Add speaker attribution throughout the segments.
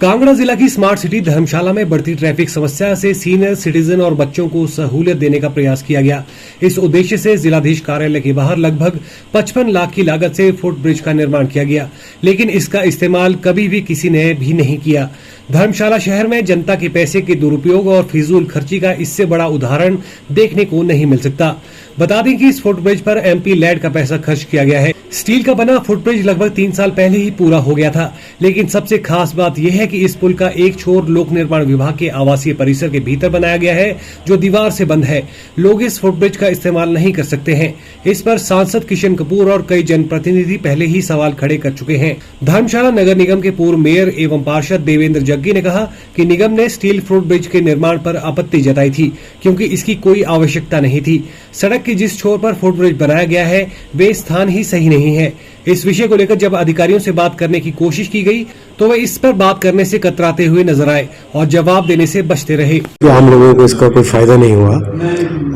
Speaker 1: कांगड़ा जिला की smart city धर्मशाला में बढ़ती ट्रैफिक समस्या से सीनियर सिटीजन और बच्चों को सहूलियत देने का प्रयास किया गया। इस उद्देश्य से जिलाधीश कार्यालय के बाहर लगभग 55 लाख की लागत से फुटब्रिज का निर्माण किया गया, लेकिन इसका इस्तेमाल कभी भी किसी ने भी नहीं किया। धर्मशाला शहर में जनता के पैसे के दुरुपयोग और फिजूल खर्ची का इससे बड़ा उदाहरण देखने को नहीं मिल सकता। बता दें कि इस फुटब्रिज पर एमपी लैड का पैसा खर्च किया गया है। स्टील का बना फुटब्रिज लगभग 3 साल पहले ही पूरा हो गया था, लेकिन सबसे खास बात यह है कि इस पुल का एक छोर लोक निर्माण विभाग के आवासीय परिसर के भीतर बनाया गया है, जो दीवार से बंद है। लोग इस फुटब्रिज का इस्तेमाल नहीं कर सकते हैं। इस पर सांसद किशन कपूर और कई जनप्रतिनिधि पहले ही सवाल खड़े कर चुके हैं। धर्मशाला नगर निगम के पूर्व मेयर एवं पार्षद देवेंद्र जग्गी ने कहा कि निगम ने स्टील फुटब्रिज के निर्माण पर आपत्ति जताई थी, क्योंकि इसकी कोई आवश्यकता नहीं थी। सड़क की जिस छोर पर फुटब्रिज बनाया गया है वे स्थान ही सही नहीं है। इस विषय को लेकर जब अधिकारियों से बात करने की कोशिश की गई तो वे इस पर बात करने से कतराते हुए नजर आए और जवाब देने से बचते रहे।
Speaker 2: आम लोगों को इसका कोई फायदा नहीं हुआ।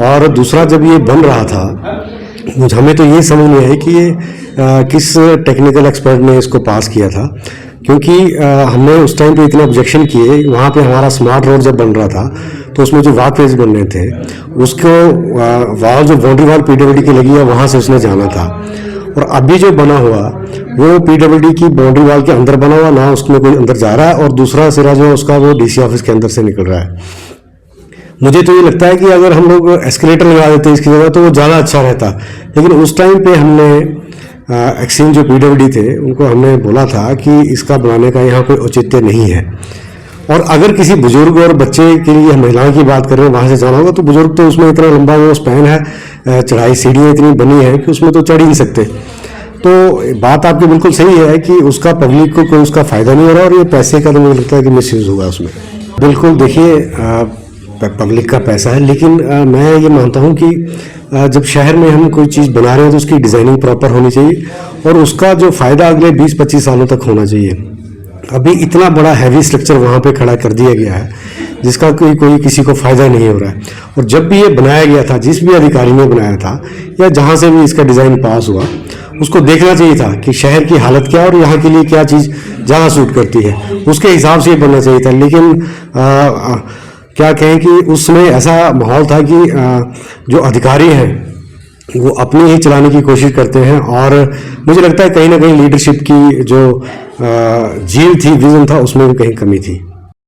Speaker 2: और दूसरा, जब ये बन रहा था हमें तो ये समझ नहीं आई कि ये किस टेक्निकल एक्सपर्ट ने इसको पास किया था, क्योंकि हमने उस टाइम पे इतने ऑब्जेक्शन किए। वहाँ पे हमारा स्मार्ट रोड जब बन रहा था तो उसमें जो वॉकवेज बन रहे थे उसको वॉल जो बाउंड्री वॉल पीडब्ल्यूडी की लगी है वहाँ से उसने जाना था। और अभी जो बना हुआ वो पीडब्ल्यूडी की बाउंड्री वॉल के अंदर बना हुआ, ना उसमें कोई अंदर जा रहा है, और दूसरा सिरा जो उसका वो डीसी ऑफिस के अंदर से निकल रहा है। मुझे तो ये लगता है कि अगर हम लोग एस्केलेटर लगा देते इसकी जगह तो वो ज़्यादा अच्छा रहता। लेकिन उस टाइम पे हमने एक्सचेंज जो पीडब्ल्यूडी थे उनको हमने बोला था कि इसका बनाने का यहाँ कोई औचित्य नहीं है। और अगर किसी बुजुर्ग और बच्चे के लिए महिलाओं की बात करें वहाँ से जाना होगा तो बुजुर्ग तो उसमें इतना लंबा वो स्पैन है, चढ़ाई सीढ़ियाँ इतनी बनी है कि उसमें तो चढ़ ही नहीं सकते। तो बात आपकी बिल्कुल सही है कि उसका पब्लिक को कोई उसका फ़ायदा नहीं हो रहा, और ये पैसे का तो मुझे लगता है कि मिसयूज़ होगा उसमें। बिल्कुल, देखिए पब्लिक का पैसा है, लेकिन मैं ये मानता हूँ कि जब शहर में हम कोई चीज़ बना रहे हैं तो उसकी डिज़ाइनिंग प्रॉपर होनी चाहिए और उसका जो फ़ायदा अगले 20-25 सालों तक होना चाहिए। अभी इतना बड़ा हैवी स्ट्रक्चर वहाँ पे खड़ा कर दिया गया है जिसका कोई किसी को फ़ायदा नहीं हो रहा है। और जब भी ये बनाया गया था, जिस भी अधिकारी ने बनाया था या जहाँ से भी इसका डिज़ाइन पास हुआ, उसको देखना चाहिए था कि शहर की हालत क्या और यहाँ के लिए क्या चीज़ ज़्यादा सूट करती है, उसके हिसाब से ये बनना चाहिए था। लेकिन क्या कहें कि उस समय ऐसा माहौल था कि जो अधिकारी हैं वो अपनी ही चलाने की कोशिश करते हैं, और मुझे लगता है कहीं ना कहीं लीडरशिप की जो झील थी, विजन था, उसमें भी कहीं कमी थी।